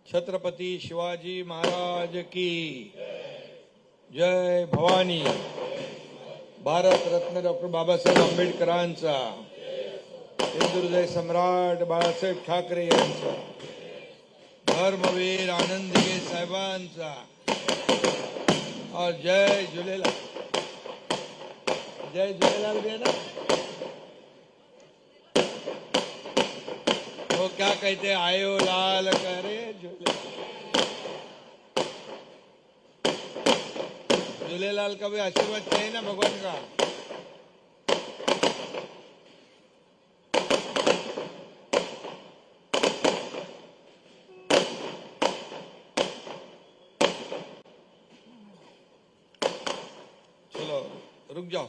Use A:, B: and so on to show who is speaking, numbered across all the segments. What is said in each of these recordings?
A: छत्रपती शिवाजी महाराज की जय. भवानी. भारत रत्न डॉक्टर बाबासाहेब आंबेडकरांचा, हिंदुहृदय सम्राट बाळासाहेब ठाकरे यांचा, धर्मवीर आनंदगे साहेबांचा और जय झूलेलाल. जय झूलेलाल भी है ना. वो क्या कहते आयो लाल करे झूले. झूलेलाल का भी आशीर्वाद चाहिए ना भगवान का. चलो रुक जाओ.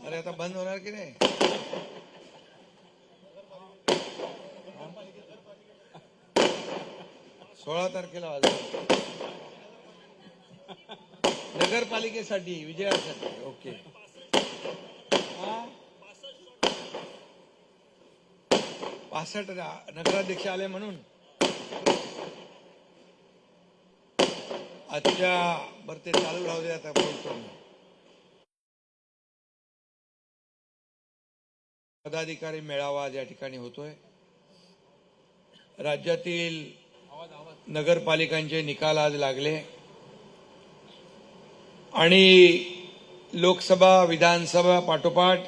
A: अरे आता बंद होणार की नाही. सोळा तारखेला नगरपालिकेसाठी विजयासाठी. ओके. 65 नगराध्यक्ष आले म्हणून आजच्या बरं ते चालू राहू दे. आता बोलतो मी. पदाधिकारी मेळावा या ठिकाणी होतोय. राज्यातील नगरपालिकांचे निकाल आज लागले आणि लोकसभा विधानसभा पाठोपाठ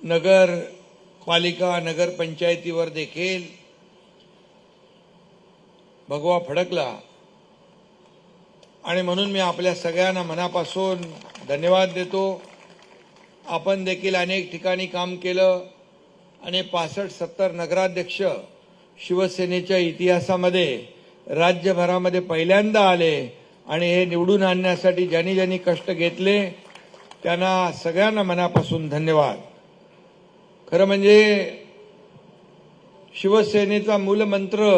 A: नगरपालिका नगरपंचायतीवर देखील भगवा फडकला आणि म्हणून मी आपल्या सगळ्यांना मनापासून धन्यवाद देतो. आपण देखील अनेक ठिकाणी काम केलं आणि 65-70 नगराध्यक्ष शिवसेनेच्या इतिहासामध्ये राज्यभरामध्ये पहिल्यांदा आले आणि हे निवडून आणण्यासाठी ज्यांनी ज्यांनी कष्ट घेतले त्यांना सगळ्यांना मनापासून धन्यवाद. खरं म्हणजे शिवसेनेचा मूलमंत्र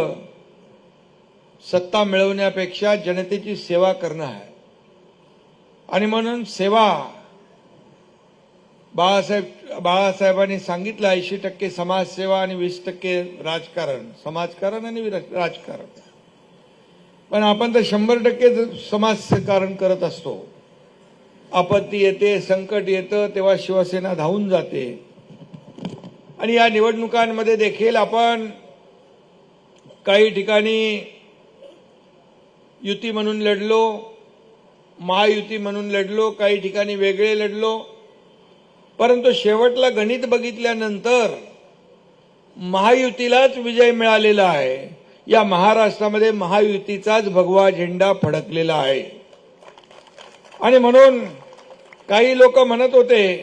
A: सत्ता मिळवण्यापेक्षा जनतेची सेवा करणं आहे आणि म्हणून सेवा बाळासाहेबांनी सांगितलं 80% समाजसेवा आणि 20% राजकारण. समाजकारण आणि राजकारण. पण आपण तर 100% समाजकारण करत असतो. आपत्ती येते, संकट येतं तेव्हा शिवसेना धावून जाते. आणि या निवडणुकांमध्ये देखील आपण काही ठिकाणी युती म्हणून लढलो, महायुती म्हणून लढलो, काही ठिकाणी वेगळे लढलो. परंतु शेवटला गणित बघितल्यानंतर महायुतीलाच विजय मिळालेला आहे. या महाराष्ट्रामध्ये महायुतीचाच भगवा झेंडा फडकलेला आहे. आणि म्हणून काही लोक म्हणत होते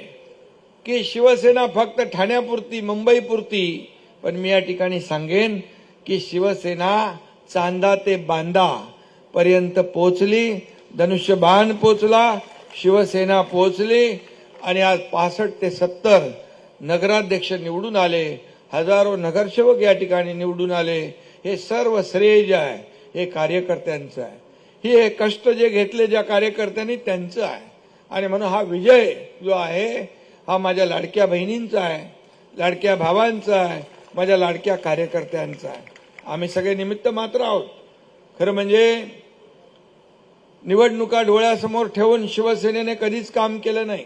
A: की शिवसेना फक्त ठाण्यापुरती, मुंबईपुरती. पण मी या ठिकाणी सांगेन की शिवसेना चांदा ते बांदा पर्यंत पोहोचली. धनुष्यबाण पोहोचला, शिवसेना पोहोचली आणि आज 65 ते 70 नगराध्यक्ष निवडून आले. हजारो नगरसेवक या ठिकाणी निवडून आले. हे सर्व श्रेय जे आहे हे कार्यकर्त्यांचं आहे. हे कष्ट जे घेतले ज्या कार्यकर्त्यांनी त्यांचं आहे. आणि म्हणून हा विजय जो आहे हा माझ्या लाडक्या बहिणींचा आहे, लाडक्या भावांचा आहे, माझ्या लाडक्या कार्यकर्त्यांचा आहे. आम्ही सगळे निमित्त मात्र आहोत. खरं म्हणजे निवडणुका डोळ्यासमोर ठेवून शिवसेनेने कधीच काम केलं नाही.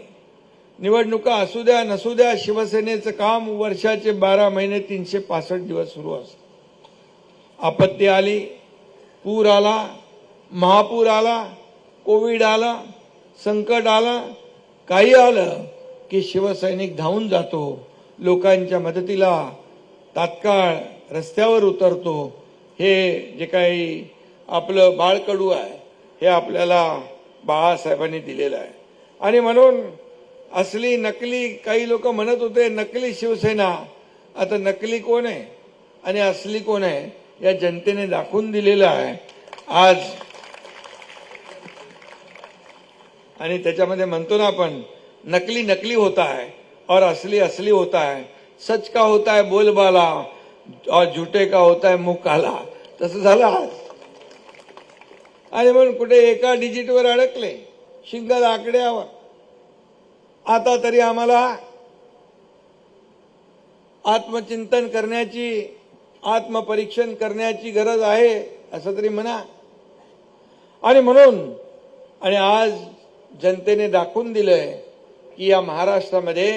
A: निवडणुका असू द्या नसू द्या, शिवसेनेचं काम वर्षाचे 12 महिने 365 दिवस सुरू असतं. आपत्ती आली, पूर आला, महापूर आला, कोविड आला, संकट आला, काही आलं की शिवसैनिक धावून जातो, लोकांच्या मदतीला तात्काळ रस्त्यावर उतरतो. हे जे काही आपलं बाळकडू आहे हे आपल्याला बाळासाहेबांनी दिलेलं आहे. आणि म्हणून असली नकली, काही लोक म्हणत होते नकली शिवसेना. आता नकली कोण आहे आणि असली कोण आहे या जनतेने दाखवून दिलेलं आहे आज. आणि त्याच्यामध्ये म्हणतो ना आपण नकली नकली होता है और असली असली होता है, सच का होता है बोलबाला और झूठे का होता है मुंह काला. तसं झालं आज. आणि म्हणून कुठे एका डिजिटवर अडकले, शिंगल आकड्यावर. आता तरी आम्हाला आत्मचिंतन करण्याची, आत्मपरीक्षण करण्याची गरज आहे असं तरी म्हणा. आणि म्हणून आणि आज जनतेने दाखवून दिलंय की या महाराष्ट्रामध्ये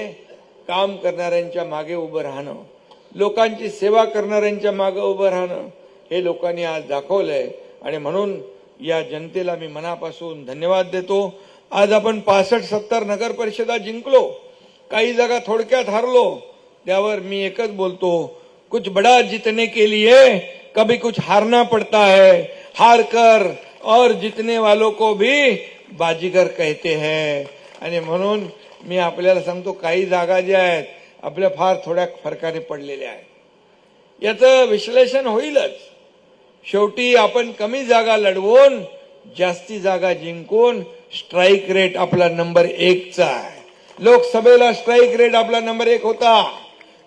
A: काम करणाऱ्यांच्या मागे उभं राहणं, लोकांची सेवा करणाऱ्यांच्या मागे उभं राहणं हे लोकांनी आज दाखवलंय. आणि म्हणून या जनतेला मी मनापासून धन्यवाद देतो. आज आपण 65-70 नगर परिषदा जिंकलो, काही जागा थोडक्यात हारलो. त्यावर मी एकच बोलतो, कुछ बड़ा जीतने के लिए कभी कुछ हारना पड़ता है. हार कर और जीतने वालों को भी बाजीगर कहते हैं. आणि म्हणून मी आपल्याला सांगतो, काही जागा ज्या आहेत आपल्या फार थोड्या फरकाने पडलेल्या आहेत. याचं विश्लेषण होईलच. शेवटी आपण कमी जागा लढवून जास्ती जागा जिंकून स्ट्राईक रेट आपला नंबर 1चा आहे. लोकसभेला स्ट्राईक रेट आपला नंबर 1 होता.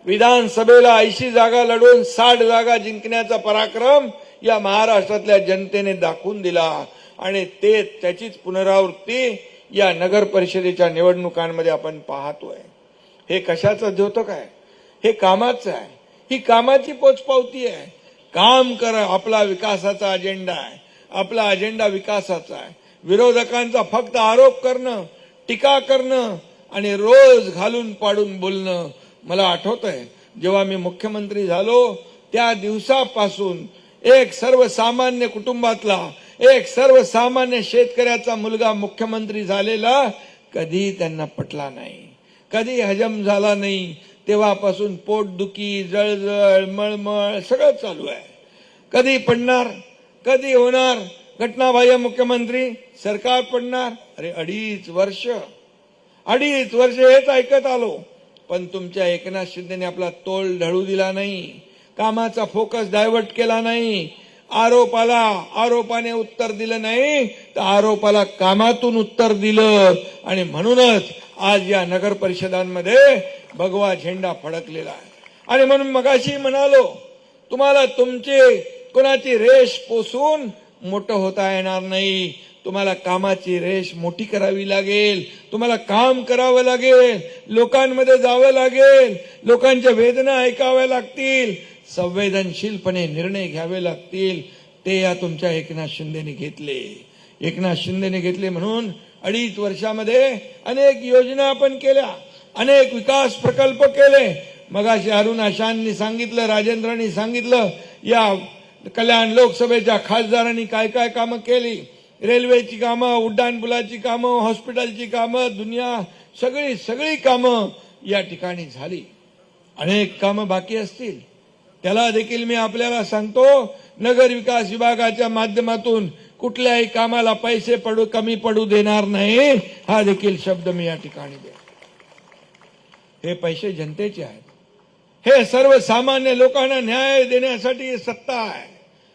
A: विधानसभेला 80 जागा लढवून 60 जागा जिंकण्याचा पराक्रम या महाराष्ट्रातल्या जनतेने दाखवून दिला. आणि त्याचीच पुनरावृत्ती या नगर परिषदेच्या निवडणुकांमध्ये आपण पाहतोय. हे कशाचं द्योतक आहे? हे कामाचं आहे. ही कामाची पोचपावती आहे. काम करा, आपला विकासाचा अजेंडा आहे. आपला अजेंडा विकासाचा आहे. विरोधकांचा फक्त आरोप करणं, टीका करणं आणि रोज घालून पाडून बोलणं. मला आठवतंय जेव्हा मी मुख्यमंत्री झालो त्या दिवसापासून एक सर्वसामान्य कुटुंबातला, एक सर्वसामान्य शेतकऱ्याचा मुलगा मुख्यमंत्री झालेला कधी त्यांना पटला नाही, कधी हजम झाला नाही. तेव्हापासून पोटदुखी, जळजळ, मळमळ सगळं चालू आहे. कधी पडणार, कधी होणार, घटनाबाह्य मुख्यमंत्री, सरकार पडणार. अरे 2.5 वर्ष हेच ऐकत आलो. पण तुमच्या एकनाथ शिंदेने आपला तोल ढळू दिला नाही, कामाचा फोकस डायव्हर्ट केला नाही. आरोपाने उत्तर दिलं नाही, तर आरोपाला कामातून उत्तर दिलं. आणि म्हणूनच आज या नगर परिषदांमध्ये भगवा झेंडा फडकलेला आहे. आणि म्हणून मगाशी म्हणालो, तुम्हाला तुमचे कोणाची रेष पोसून मोठं होता येणार नाही. तुम्हाला कामाची रेष मोठी करावी लागेल. तुम्हाला काम करावं लागेल, लोकांमध्ये जावं लागेल, लोकांच्या वेदना ऐकाव्या लागतील, संवेदनशीलपणे निर्णय घ्यावे लागतील. ते या तुमच्या एकनाथ शिंदेने घेतले. एकनाथ शिंदेने घेतले म्हणून 2.5 वर्षामध्ये अनेक योजना आपण केल्या, अनेक विकास प्रकल्प केले. मगाशी अरुण आशांनी सांगितलं, राजेंद्रांनी सांगितलं, या कल्याण लोकसभेच्या खासदारांनी काय काय कामं केली. रेल्वेची कामं, उड्डाणपुलाची कामं, हॉस्पिटलची कामं, दुनिया सगळी कामं या ठिकाणी झाली. अनेक कामं बाकी असतील, त्याला देखील मी आपल्याला सांगतो, नगर विकास विभागाच्या माध्यमातून कुठल्याही कामाला पैसे कमी पडू देणार नाही. हा देखील शब्द मी या ठिकाणी देतो. हे पैसे जनतेचे आहेत. हे सर्वसामान्य लोकांना न्याय देण्यासाठी सत्ता आहे.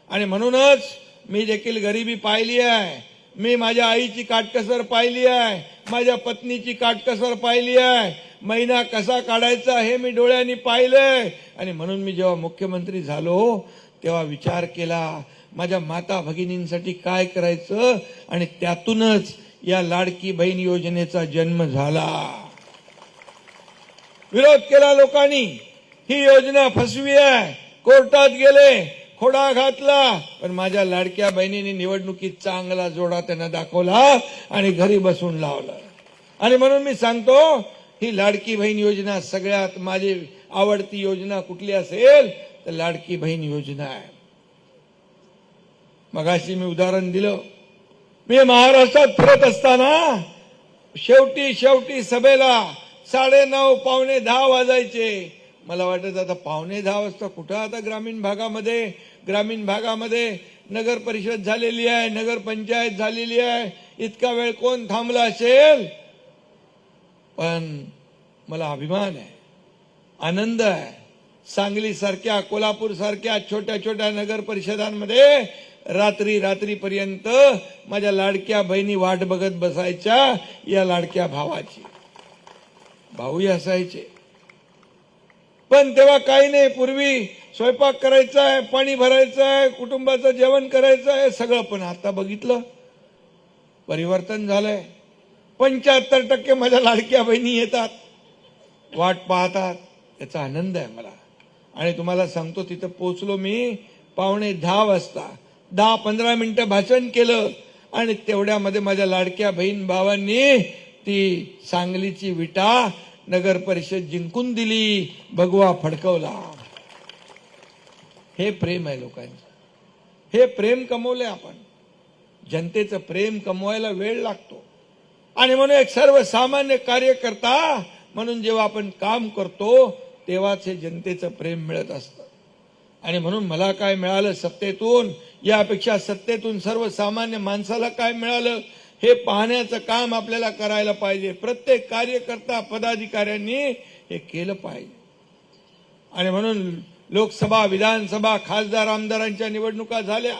A: आणि म्हणूनच मी देखील गरिबी पाहिली आहे. मी माझ्या आईची काटकसर पाहिली आहे, माझ्या पत्नीची काटकसर पाहिली आहे. महिना कसा काढायचा हे मी डोळ्यांनी पाहिलंय. आणि म्हणून मी जेव्हा मुख्यमंत्री झालो तेव्हा विचार केला, माझ्या माता भगिनींसाठी काय करायचं. आणि त्यातूनच या लाडकी बहीण योजनेचा जन्म झाला. विरोध केला लोकांनी, ही योजना फसवी आहे, कोर्टात गेले, खोडा घातला. पण माझ्या लाडक्या बहिणींनी निवडणुकीत चांगला जोडा त्यांना दाखवला आणि घरी बसून लावलं. आणि म्हणून मी सांगतो, ही लाडकी बहीण योजना सगळ्यात माझी आवडती योजना कुठली असेल तर लाडकी बहीण योजना आहे. मगाशी मी उदाहरण दिलं, मी महाराष्ट्रात फिरत असताना शेवटी सभेला 9:30 पावणे 10 वाजायचे. मला वाटत आता 9:15 वाजता कुठं आता ग्रामीण भागामध्ये नगर परिषद झालेली आहे, नगर पंचायत झालेली आहे, इतका वेळ कोण थांबला असेल. पण मला अभिमान आहे, आनंद आहे. सांगली सारख्या, कोल्हापूर सारख्या छोट्या नगर परिषदांमध्ये रात्रीपर्यंत माझ्या लाडक्या बहिणी वाट बघत बसायच्या या लाडक्या भावाची. भाऊही असायचे, पण तेव्हा काही नाही. पूर्वी स्वयंपाक करायचा आहे, पाणी भरायचं आहे, कुटुंबाचं जेवण करायचं आहे, सगळं. पण आता बघितलं परिवर्तन झालंय. 75% माझ्या लाडक्या बहिणी येतात, वाट पाहतात. याचा आनंद आहे मला. आणि तुम्हाला सांगतो, तिथं पोहोचलो मी 9:45 वाजता. 10-15 मिनिटं भाषण केलं आणि तेवढ्यामध्ये माझ्या लाडक्या बहीण भावांनी ती सांगलीची विटा नगर परिषद जिंकून दिली, भगवा फडकवला. हे प्रेम आहे लोकांचं. हे प्रेम कमवले आपण. जनतेचं प्रेम कमवायला वेळ लागतो. आणि म्हणून एक सर्वसामान्य कार्यकर्ता म्हणून जेव्हा आपण काम करतो तेव्हाच हे जनतेचं प्रेम मिळत असतं. आणि म्हणून मला काय मिळालं सत्तेतून, यापेक्षा सत्तेतून सर्वसामान्य माणसाला काय मिळालं हे पाहण्याचं काम आपल्याला करायला पाहिजे. प्रत्येक कार्यकर्ता पदाधिकाऱ्यांनी हे केलं पाहिजे. आणि म्हणून लोकसभा, विधानसभा, खासदार, आमदारांच्या निवडणुका झाल्या.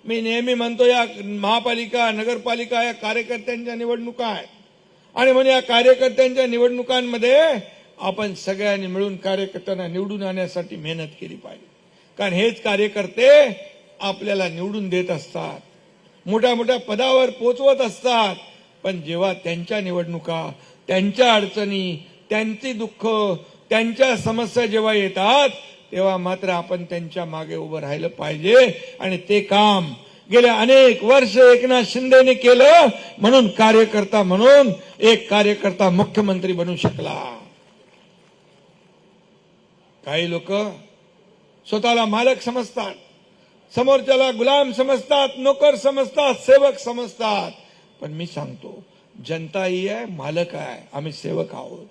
A: मी नेहमी म्हणतो या महापालिका, नगरपालिका या कार्यकर्त्यांच्या निवडणुका आहेत. आणि म्हणून या कार्यकर्त्यांच्या निवडणुकांमध्ये आपण सगळ्यांनी मिळून कार्यकर्त्यांना निवडून आणण्यासाठी मेहनत केली पाहिजे. कारण हेच कार्यकर्ते आपल्याला निवडून देत असतात, मोठ्या मोठ्या पदावर पोचवत असतात. पण जेव्हा त्यांच्या निवडणुका, त्यांच्या अडचणी, त्यांची दुःख, त्यांच्या समस्या जेव्हा येतात तेव्हा मात्र आपण त्यांच्या मागे उभं राहिलं पाहिजे. आणि ते काम गेल्या अनेक वर्ष एकनाथ शिंदेने केलं. म्हणून कार्यकर्ता म्हणून एक कार्यकर्ता मुख्यमंत्री बनू शकला. काही लोक स्वतःला मालक समजतात, समोरच्याला गुलाम समजतात, नोकर समजतात, सेवक समजतात. पण मी सांगतो, जनता ही आहे, मालक आहे, आम्ही सेवक आहोत.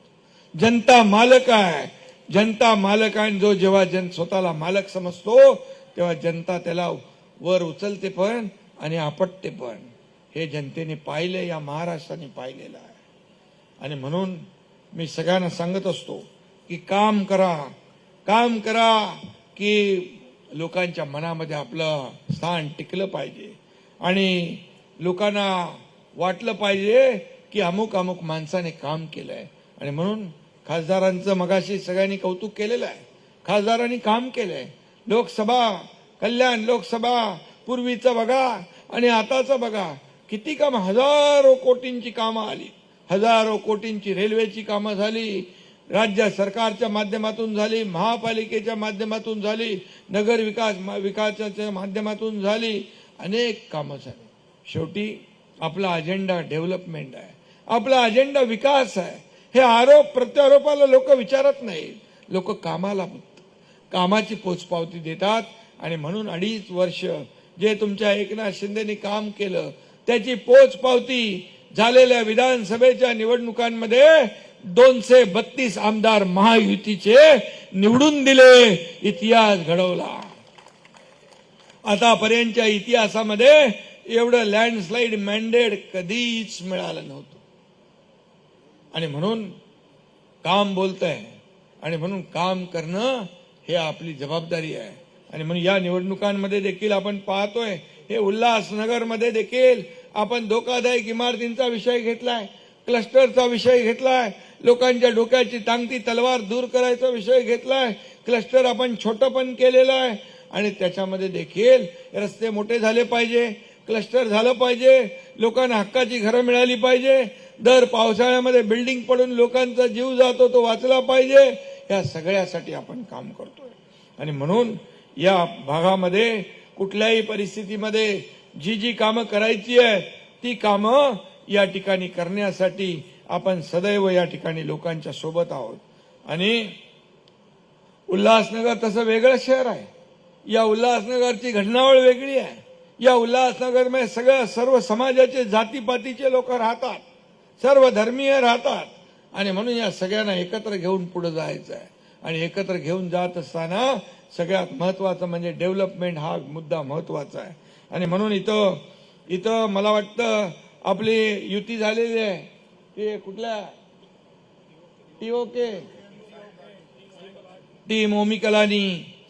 A: जनता मालक आहे, जनता मालक आहे. जो जेव्हा स्वतःला मालक समजतो तेव्हा जनता त्याला वर उचलते पण आणि आपटते पण. हे जनतेने पाहिले, या महाराष्ट्राने पाहिलेलं आहे. आणि म्हणून मी सगळ्यांना सांगत असतो की काम करा, काम करा, की लोकांच्या मनामध्ये आपलं स्थान टिकलं पाहिजे. आणि लोकांना वाटलं पाहिजे की अमुक अमुक माणसाने काम केलंय. आणि म्हणून खासदारांचं मगाशी सगळ्यांनी कौतुक केलेलं आहे. खासदारांनी काम केलंय. लोकसभा, कल्याण लोकसभा पूर्वीचं बघा आणि आताचं बघा, किती काम, हजारो कोटींची कामं आली, हजारो कोटींची रेल्वेची कामं झाली, राज्य सरकारच्या माध्यमातून झाली, महापालिकेच्या माध्यमातून झाली, नगर विकासाच्या माध्यमातून झाली, अनेक कामं झाली. शेवटी आपला अजेंडा डेव्हलपमेंट आहे, आपला अजेंडा विकास आहे. हे आरोप प्रत्यारोपाला लोक विचारत नाही, लोक कामाची पोचपावती देतात. आणि म्हणून 2.5 वर्ष जे तुमच्या एकनाथ शिंदेनी काम केलं त्याची पोचपावती झालेल्या विधानसभेच्या निवडणुकांमध्ये 232 आमदार महायुतीचे निवडून दिले, इतिहास घडवला. आतापर्यंतच्या इतिहासामध्ये एवढं लँडस्लाइड मॅन्डेट कधीच मिळालं नव्हतं. आणि म्हणून काम बोलतंय, आणि म्हणून काम करणं हे आपली जबाबदारी आहे. आणि म्हणून या निवडणुकांमध्ये देखील आपण पाहतोय, हे उल्हासनगरमध्ये देखील आपण धोकादायक इमारतींचा विषय घेतलाय, क्लस्टरचा विषय घेतलाय, लोकांच्या डोक्याची टांगती तलवार दूर करायचा विषय घेतलाय, क्लस्टर आपण छोटं पण केलेलं आहे. आणि त्याच्यामध्ये देखील रस्ते मोठे झाले पाहिजे, क्लस्टर झालं पाहिजे, लोकांना हक्काची घरं मिळाली पाहिजे, दर पावसाळ्यामध्ये बिल्डिंग पडून लोकांचा जीव जातो तो वाचला पाहिजे. या सगळ्यासाठी आपण काम करतोय. आणि म्हणून या भागामध्ये कुठल्याही परिस्थितीमध्ये जी कामं करायची आहेत ती कामं या ठिकाणी करण्यासाठी आपण सदैव या ठिकाणी लोकांच्या सोबत आहोत. आणि उल्हासनगर तसं वेगळं शहर आहे, या उल्हासनगरची घटनावळ वेगळी आहे. या उल्हासनगरमध्ये सर्व समाजाचे, जातीपातीचे लोक राहतात, सर्व धर्मीय राहतात. आणि म्हणून या सगळ्यांना एकत्र घेऊन पुढे जायचं आहे. आणि एकत्र घेऊन जात असताना सगळ्यात महत्वाचं म्हणजे डेव्हलपमेंट हा मुद्दा महत्वाचा आहे. आणि म्हणून इथं मला वाटतं आपली युती झालेली आहे, ते कुठल्या टीओके, टीम ओमी कलानी,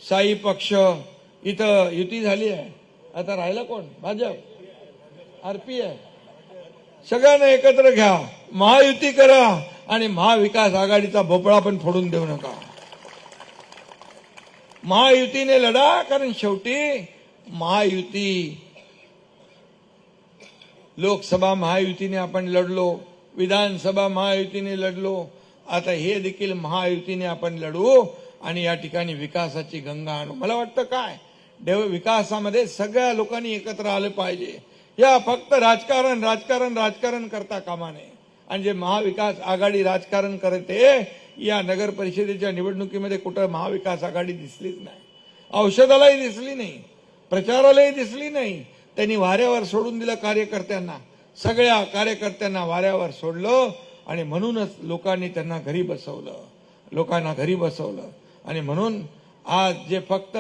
A: साई पक्ष, इथं युती झाली आहे. आता राहिलं कोण? भाजप, आरपीआय. सगळ्यांना एकत्र घ्या, महायुती करा आणि महाविकास आघाडीचा भोपळा पण फोडून देऊ नका. महायुतीने लढा, कारण शेवटी महायुती, लोकसभा महायुतीने आपण लढलो, विधानसभा महायुतीने लढलो, आता हे देखील महायुतीने आपण लढू आणि या ठिकाणी विकासाची गंगा आणू. मला वाटतं काय विकासामध्ये सगळ्या लोकांनी एकत्र आलं पाहिजे. या फक्त राजकारण राजकारण राजकारण करता कामा नये. आणि जे महाविकास आघाडी राजकारण करते, या नगर परिषदेच्या निवडणुकीमध्ये कुठं महाविकास आघाडी दिसलीच नाही, औषधालाही दिसली नाही, प्रचारालाही दिसली नाही. त्यांनी वाऱ्यावर सोडून दिलं कार्यकर्त्यांना, सगळ्या कार्यकर्त्यांना वाऱ्यावर सोडलं आणि म्हणूनच लोकांनी त्यांना घरी बसवलं, लोकांना घरी बसवलं. आणि म्हणून आज जे फक्त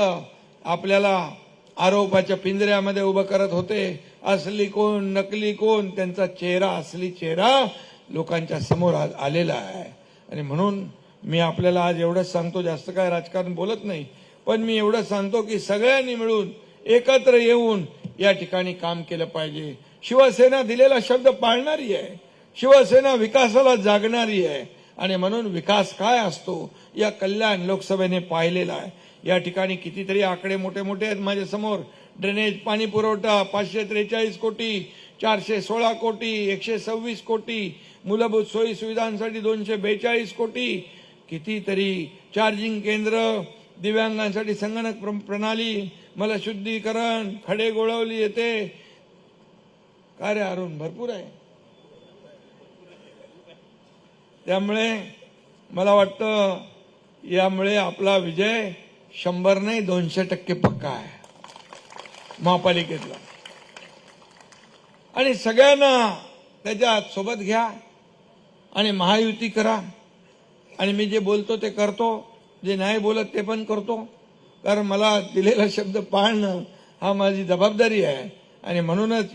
A: आपल्याला आरोपाच्या पिंजऱ्यामध्ये उभं करत होते, असली कोण नकली कोण, त्यांचा चेहरा, असली चेहरा लोकांच्या समोर आलेला आहे. आणि म्हणून मी आपल्याला आज एवढंच सांगतो, जास्त काय राजकारण बोलत नाही, पण मी एवढंच सांगतो की सगळ्यांनी मिळून एकत्र येऊन या ठिकाणी काम केलं पाहिजे. शिवसेना दिलेला शब्द पाळणारी आहे, शिवसेना विकासाला जागणारी आहे. आणि म्हणून विकास काय असतो या कल्याण लोकसभेने पाहिलेला आहे. या ठिकाणी कितीतरी आकडे मोठे मोठे आहेत माझ्या समोर. ड्रेनेज पाणी पुरवठा 543 कोटी, 416 कोटी, 126 कोटी, मूलभूत सोयी सुविधांसाठी 242 कोटी, कितीतरी चार्जिंग केंद्र, दिव्यांगांसाठी संगणक प्रणाली, मलशुद्धीकरण, खडे गोळवली येते. कार्य अरुण भरपूर आहे. त्यामुळे मला वाटतं यामुळे आपला विजय 100 नाही 200% पक्का आहे महापालिकेतला. आणि सगळ्यांना त्याच्या सोबत घ्या आणि महायुती करा. आणि मी जे बोलतो ते करतो, जे नाही बोलत ते पण करतो, कारण मला दिलेला शब्द पाळणं हा माझी जबाबदारी आहे. आणि म्हणूनच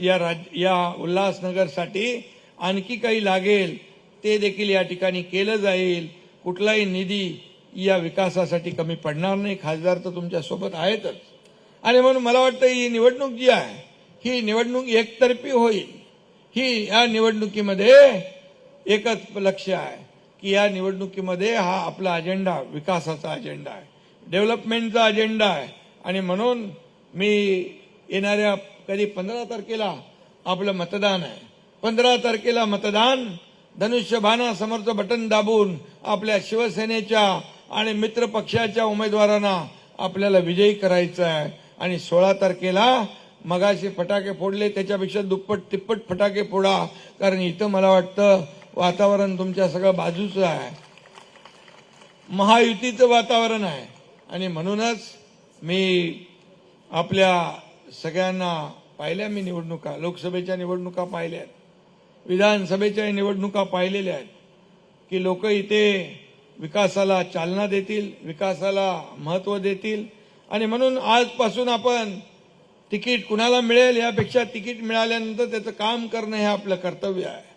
A: या उल्हासनगरसाठी आणखी काही लागेल ते देखील या ठिकाणी केलं जाईल. कुठलाही निधी या विकासासाठी कमी पडणार नाही. खासदार तर तुमच्या सोबत आहेतच. आणि म्हणून मला वाटतं ही निवडणूक जी आहे, ही निवडणूक एकतर्फी होईल. ही या निवडणुकीमध्ये एकच लक्ष्य आहे की या निवडणुकीमध्ये हा आपला अजेंडा विकासाचा अजेंडा आहे, डेव्हलपमेंटचा अजेंडा आहे. आणि म्हणून मी येणाऱ्या 15 तारखेला आपलं मतदान आहे. 15 तारखेला मतदान, धनुष्यबाणा समोरचं बटन दाबून आपल्या शिवसेनेच्या आणि मित्र पक्षाच्या उमेदवारांना आपल्याला विजयी करायचं आहे. आणि 16 तारखेला मगाशी फटाके फोडले त्याच्यापेक्षा दुप्पट तिप्पट फटाके फोडा, कारण इथं मला वाटतं वातावरण तुमच्या सगळं बाजूचं आहे, महायुतीचं वातावरण आहे. आणि म्हणूनच मी आपल्या सगळ्यांना पाहिल्या, मी निवडणुका, लोकसभेच्या निवडणुका पाहिल्यात, विधानसभेच्या निवडणुका पाहिलेल्या आहेत की लोक इथे विकासाला चालना देतील, विकासाला महत्व देतील. आणि म्हणून आजपासून आपण तिकीट कुणाला मिळेल यापेक्षा तिकीट मिळाल्यानंतर त्याचं काम करणं हे आपलं कर्तव्य आहे.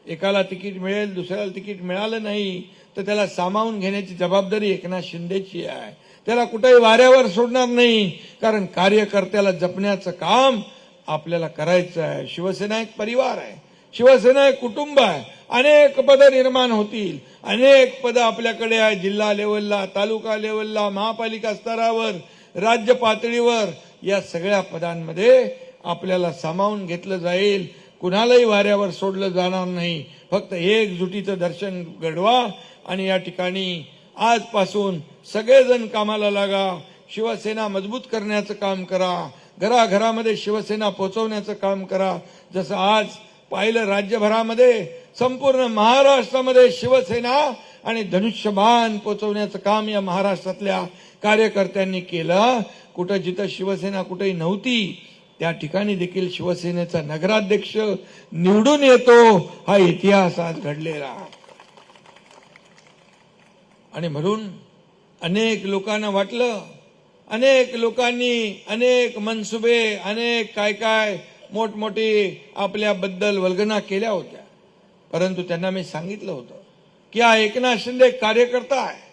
A: एकाला तिकीट मिळेल, दुसऱ्याला तिकीट मिळालं नाही तर त्याला सामावून घेण्याची जबाबदारी एकनाथ शिंदेची आहे. त्याला कुठेही वाऱ्यावर सोडणार नाही, कारण कार्यकर्त्याला जपण्याचं काम आपल्याला करायचं आहे. शिवसेना एक परिवार आहे, शिवसेना एक कुटुंब आहे. अनेक पदं निर्माण होतील, अनेक पदं आपल्याकडे आहे, जिल्हा लेवलला, तालुका लेवलला, महापालिका स्तरावर, राज्य पातळीवर. या सगळ्या पदांमध्ये आपल्याला सामावून घेतलं जाईल, कुणालाही वाऱ्यावर सोडलं जाणार नाही. फक्त एकजुटीचं दर्शन घडवा आणि या ठिकाणी आजपासून सगळेजण कामाला लागा. शिवसेना मजबूत करण्याचं काम करा, घराघरामध्ये शिवसेना पोहोचवण्याचं काम करा. जसं आज पाहिलं राज्यभरामध्ये, संपूर्ण महाराष्ट्रामध्ये शिवसेना आणि धनुष्यबाण पोहोचवण्याचं काम या महाराष्ट्रातल्या कार्यकर्त्यांनी केलं. कुठं जिथं शिवसेना कुठेही नव्हती त्या ठिकाणी देखील शिवसेनेचा नगराध्यक्ष निवडून येतो, हा इतिहास आज घडलेला. आणि म्हणून अनेक लोकांना वाटलं, अनेक लोकांनी अनेक मनसुबे, अनेक काय काय मोठमोठी आपल्याबद्दल वल्गना केल्या होत्या, परंतु त्यांना मी सांगितलं होतं की हा एकनाथ शिंदे कार्यकर्ता आहे.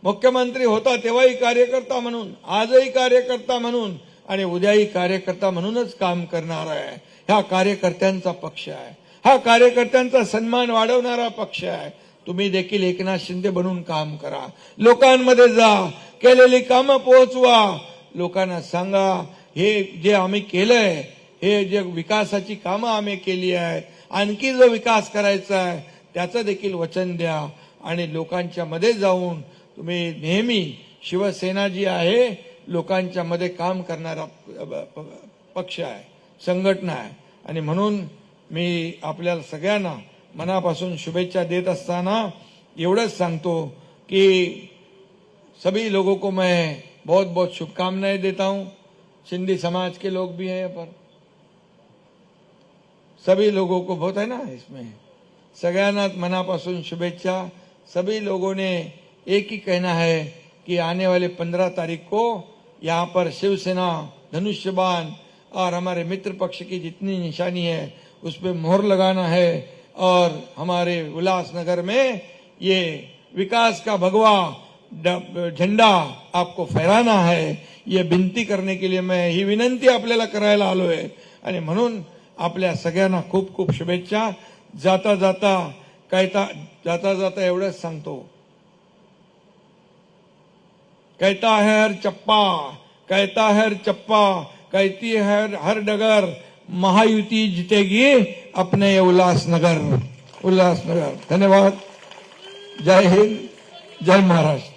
A: मुख्यमंत्री होता तेव्हाही कार्यकर्ता म्हणून, आजही कार्यकर्ता म्हणून आणि उद्याही कार्यकर्ता म्हणूनच काम करणार आहे. हा कार्यकर्त्यांचा पक्ष आहे, हा कार्यकर्त्यांचा सन्मान वाढवणारा पक्ष आहे. तुम्ही देखील एकनाथ शिंदे बनून काम करा, लोकांमध्ये जा, केलेली कामं पोहोचवा, लोकांना सांगा हे जे आम्ही केलंय, हे जे विकासाची कामं आम्ही केली आहेत, आणखी जो विकास करायचा आहे त्याचं देखील वचन द्या आणि लोकांच्या मध्ये जाऊन तुम्ही नेहमी शिवसेना जी आहे लोकांच्या मध्ये काम करणारा पक्ष आहे, संघटना आहे आणि म्हणून मी आपल्याला सगळ्यांना मनापासून शुभेच्छा देत असताना एवढंच सांगतो की सभी लोगों को मैं बहुत बहुत शुभकामनाएं देता हूं। सिंधी समाज के लोग भी हैं यहाँ पर, सभी लोगों को बहुत है ना इसमें, सगळ्यांना मनापासून शुभेच्छा। सभी लोगों ने एक ही कहना है कि आने वाले 15 तारीख को यहाँ पर शिवसेना धनुष्यबाण और हमारे मित्र पक्ष की जितनी निशानी है उस पर मोहर लगाना है और हमारे उल्लासनगर में ये विकास का भगवा झंडा आपको फहराना है। ये विनंती करने के लिए मैं ही विनंती आपल्याला करायला आलोय आणि म्हणून आपल्या सगळ्यांना खूप खूप शुभेच्छा। जाता जाता एवढंच सांगतो, कहता है हर चप्पा, कहता है हर चप्पा, कहती है हर डगर, महायुति जीतेगी अपने उल्लासनगर। धन्यवाद। जय हिंद, जय महाराष्ट्र।